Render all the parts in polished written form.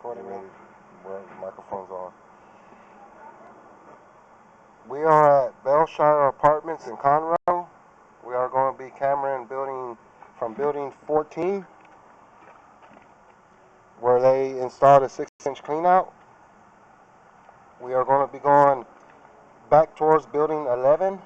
recording me. Well, microphone's on. We are at Bellshire Apartments in Conroe. We are going to be cameraing from building 14, where they installed a 6-inch cleanout. We are going to be going back towards building 11.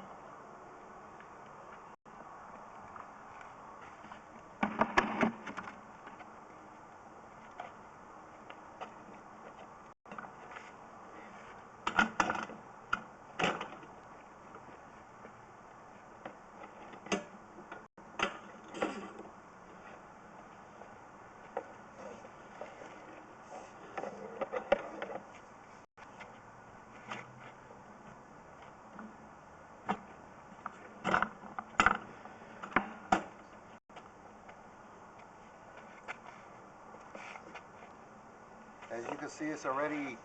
As you can see, it's already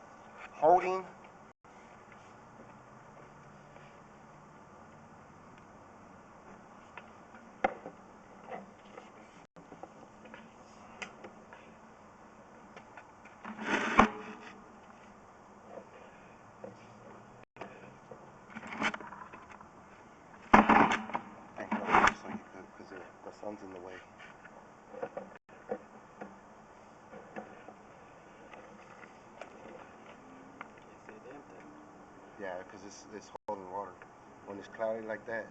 holding. Thank you, so you could, because the sun's in the way. Yeah, because it's holding water. When it's cloudy like that.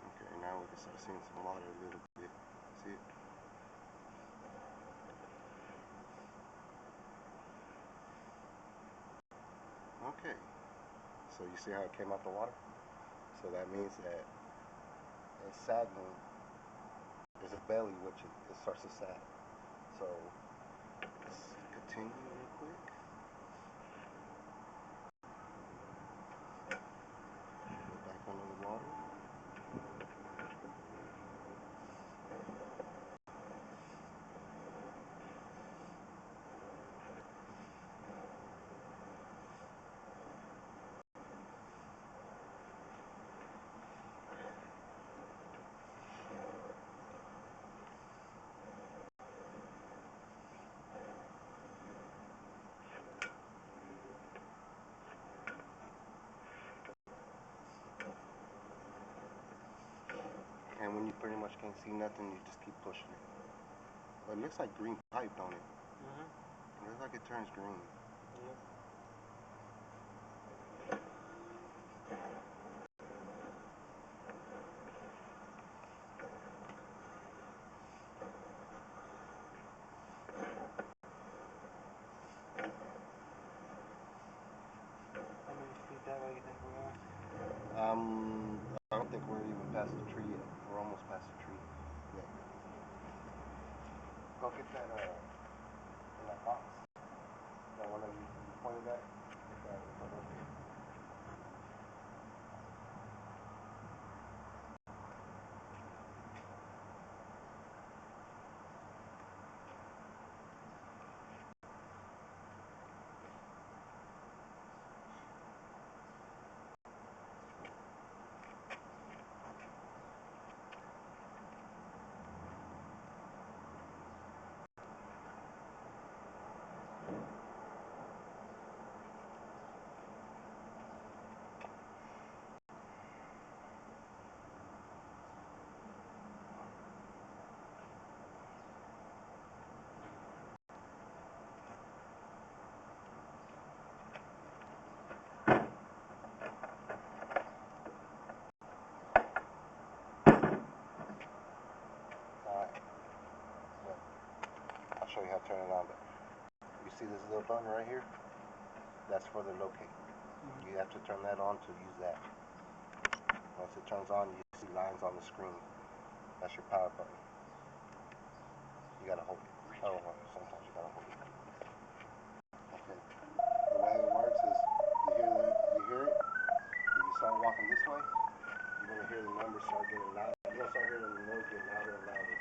Okay, now we can start seeing some water a little bit. See it? Okay. So you see how it came out the water? So that means that it's sagging. There's a belly which it starts to sag. So let's continue real quick. Go back under the water. And when you pretty much can't see nothing, you just keep pushing it. But it looks like green pipe, don't it? It looks like it turns green. How many feet that way you think we're going? I don't think we're even past the tree yet. We're almost past the tree. Yeah. Go get that in that box. That one that you pointed at. Get that over. I'll show you how to turn it on. You see this little button right here? That's for the locate. You have to turn that on to use that. Once it turns on, you see lines on the screen. That's your power button. You gotta hold it. Oh, sometimes you gotta hold it. Okay. The way it works is you hear it. If you start walking this way, you're gonna hear the numbers start getting louder. You're gonna start hearing the noise get louder and louder.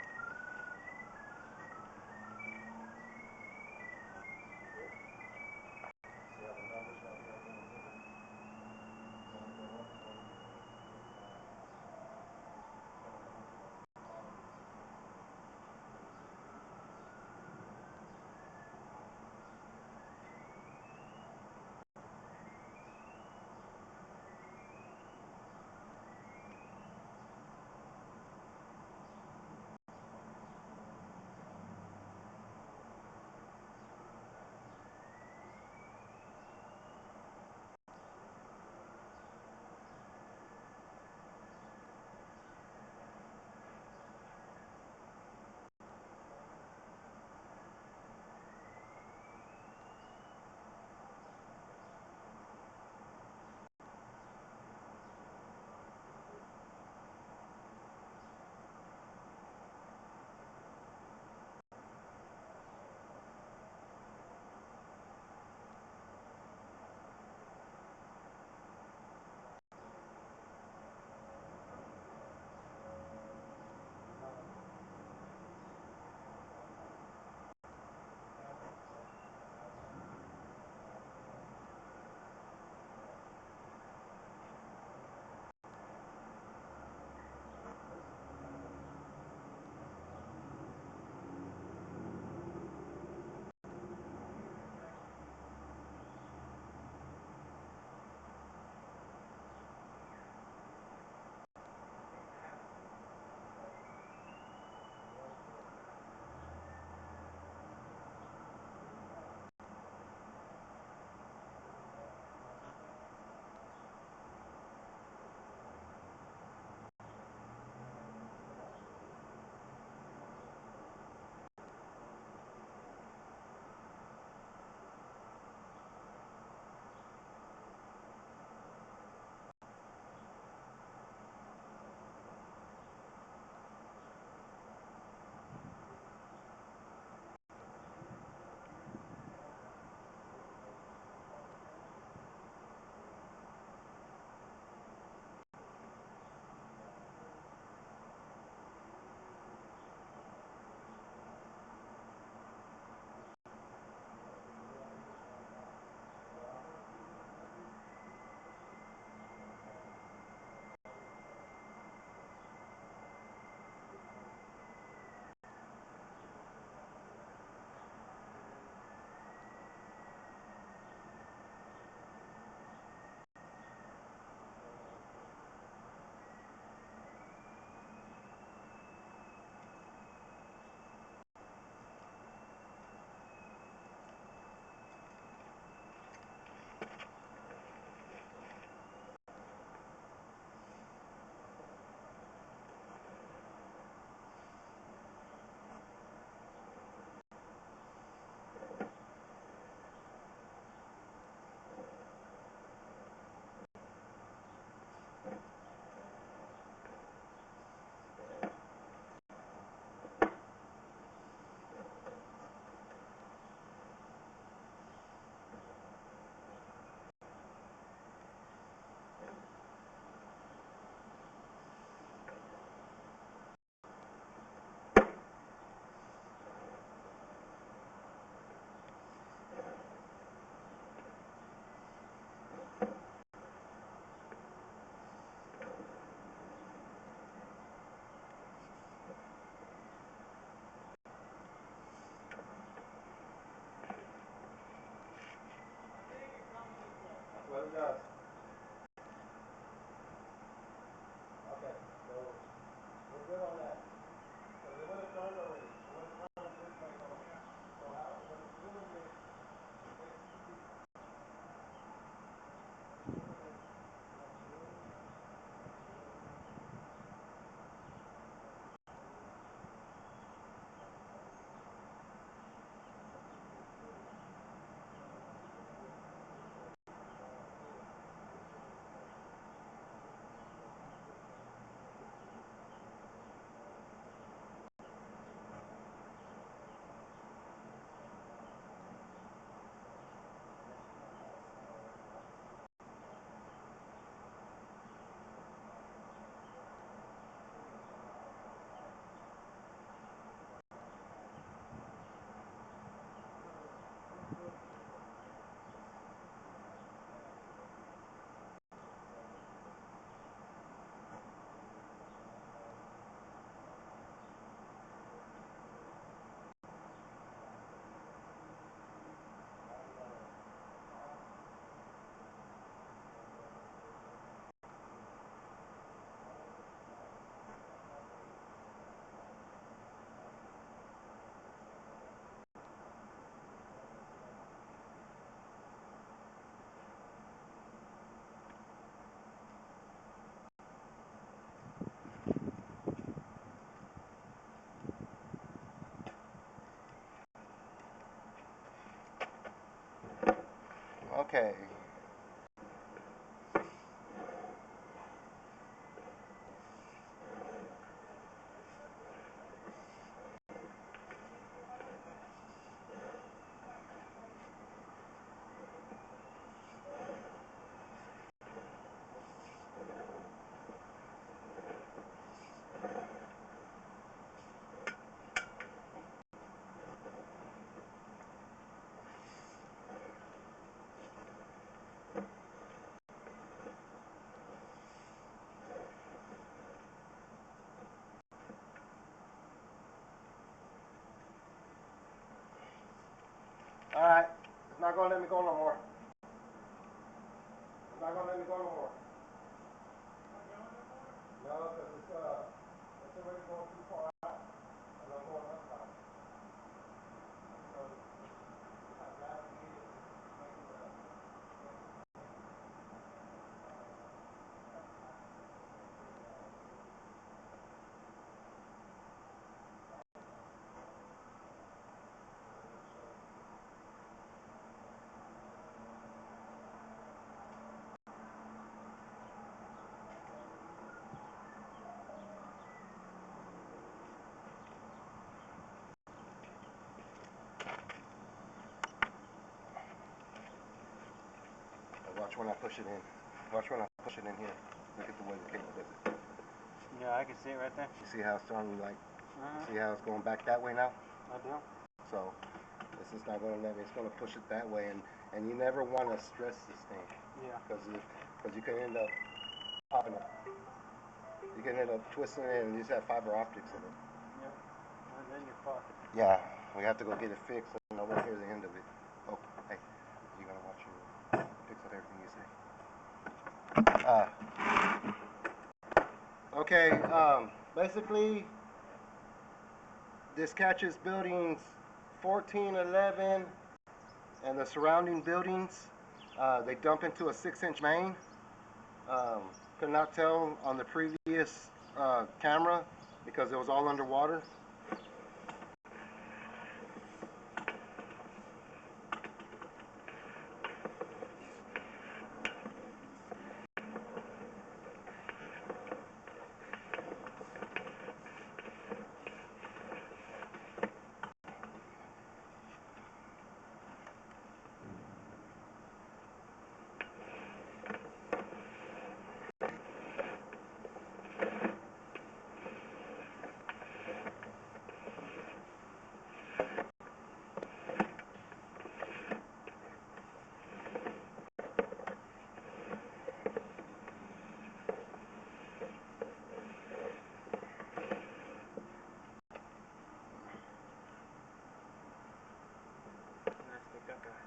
Okay. Alright, it's not gonna let me go no more. It's not gonna let me go no more. No, because it's already going too far out. And I'm going up now. So, I've navigated, making the watch when I push it in. Watch when I push it in here. Look at the way the cable does it. Yeah, I can see it right there. You see how it's starting like, see how it's going back that way now? I do. So, this is not going to let me, it's going to push it that way, and you never want to stress this thing. Yeah. Because you can end up popping it. You can end up twisting it and you just have fiber optics in it. Yep. And then you're fucked. Yeah, we have to go get it fixed, and I won't hear the end of it. Oh, hey, you gotta watch your, fix up everything you say. Okay, basically, this catches buildings 14, 11, and the surrounding buildings. They dump into a 6-inch main. Could not tell on the previous camera because it was all underwater.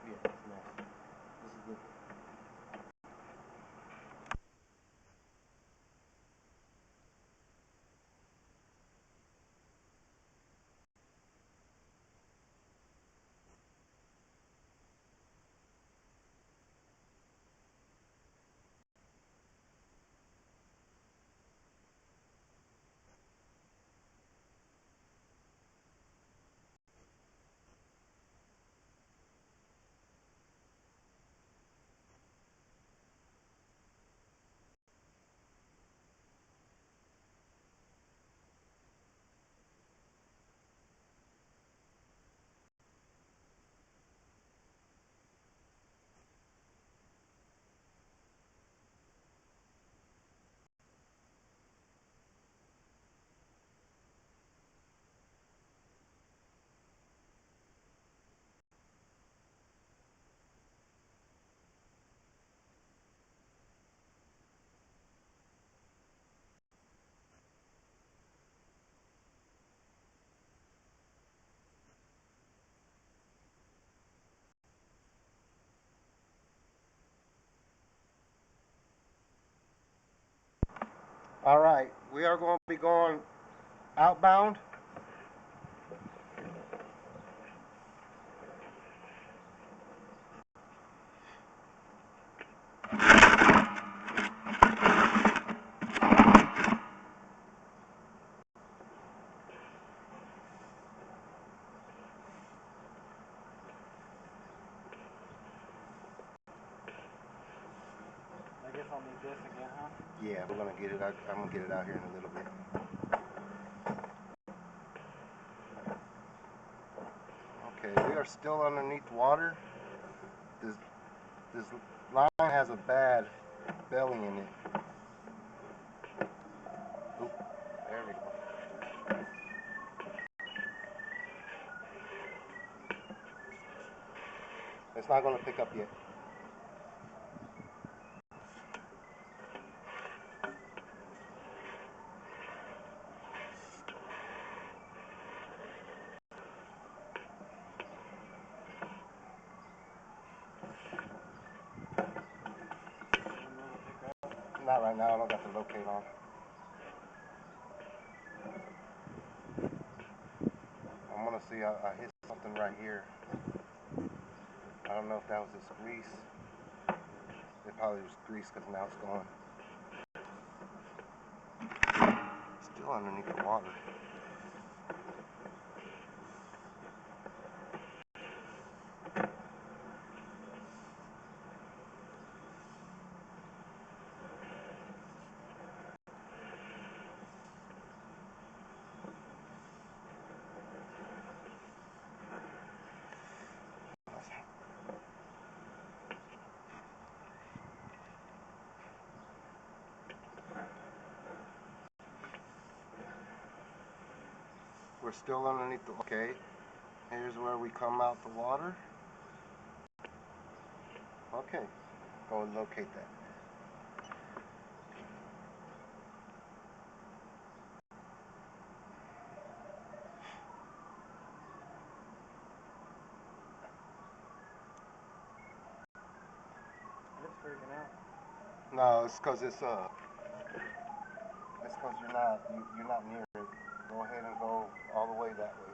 Yeah, it's nasty. This is good. All right, we are going to be going outbound. gonna need this again, huh? Yeah, we're gonna get it out. I'm gonna get it out here in a little bit. Okay, we are still underneath water. This line has a bad belly in it. Oop, there we go. It's not gonna pick up yet. Not right now, I don't got the locate on. I'm gonna see, I hit something right here. I don't know if that was this grease. It probably was grease because now it's going. Still underneath the water. We're still underneath the, okay. Here's where we come out the water. Okay, go and locate that. It's freaking out. No, it's cause it's cause you're not near it. Go ahead and go all the way that way.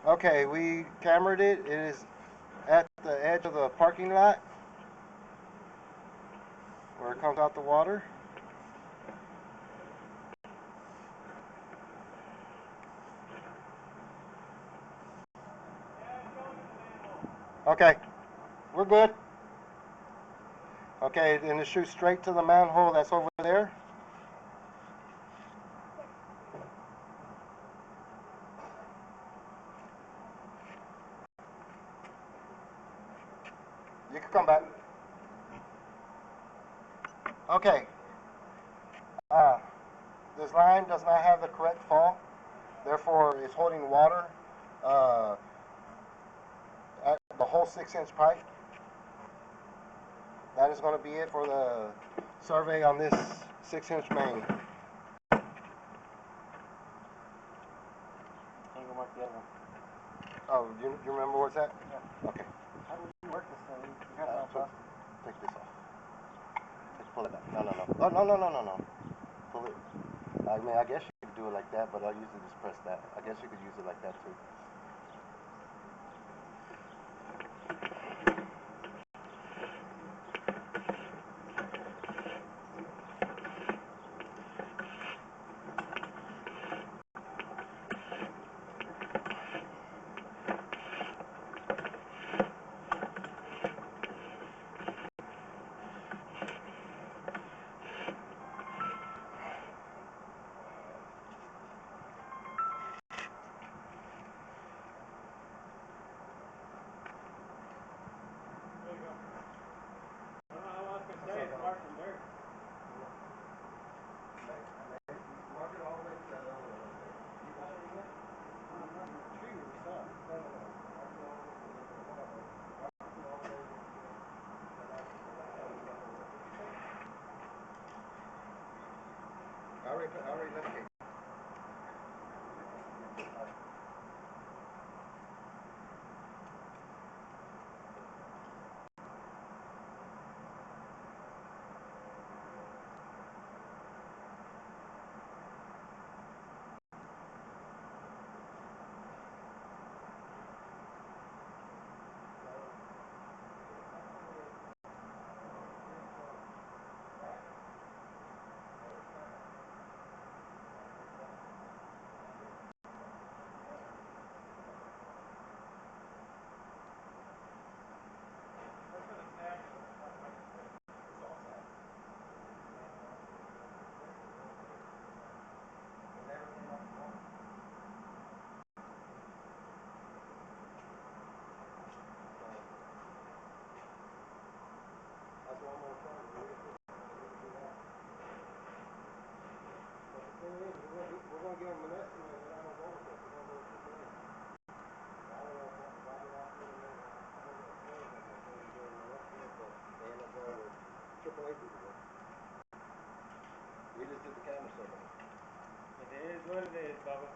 Okay, we cambered it. It is at the edge of the parking lot where it comes out the water. Okay, we're good. Okay, and it shoots straight to the manhole that's over there. You can come back. Okay. This line does not have the correct fall, therefore it's holding water uh, at the whole 6-inch pipe. That is going to be it for the survey on this 6-inch main. I'm gonna mark the other one. Oh, you remember what's that? Yeah. Okay. How do you work this thing? You got it on plastic. Take this off. Let's pull it back. No. Oh, no. Pull it. I mean, I guess you could do it like that, but I usually just press that. I guess you could use it like that too. I already left it. We're going to give them an estimate of what I was over there. We're going to go to $2 million. I don't know why they asked me to make but they end up going with AAA people. We just did the camera survey. It is what it is, Bubba.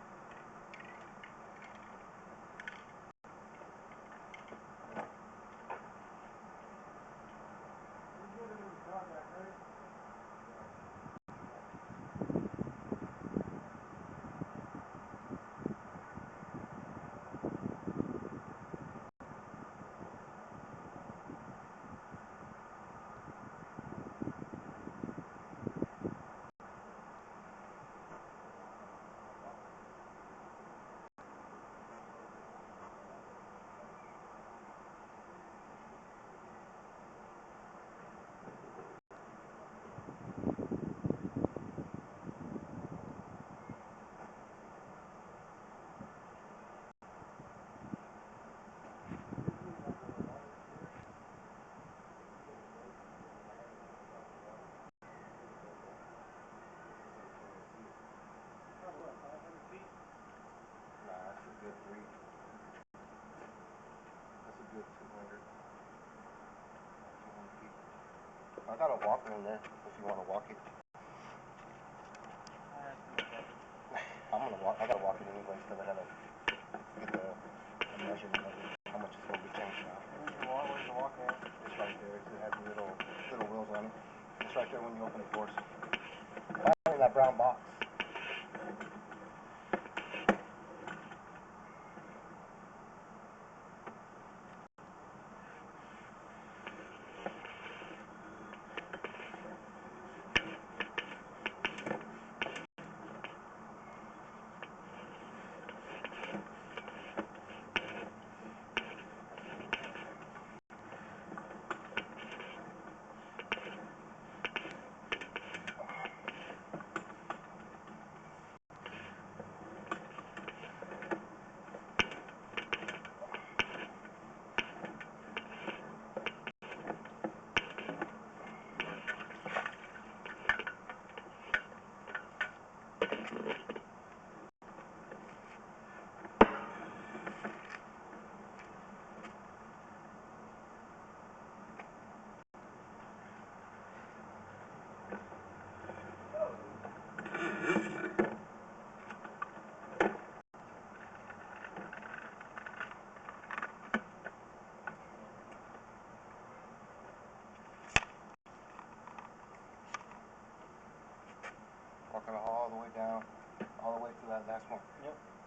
Good 3. That's a good 200 feet. I got a walker in there if you want to walk it. I'm gonna walk. I gotta walk it anyway because I gotta get the measurement of it, how much it's gonna be changed out. Where's the walker at? It's right there. It has little wheels on it. It's right there when you open the doors. In that brown box. gonna haul all the way down, all the way to that last one. Yep.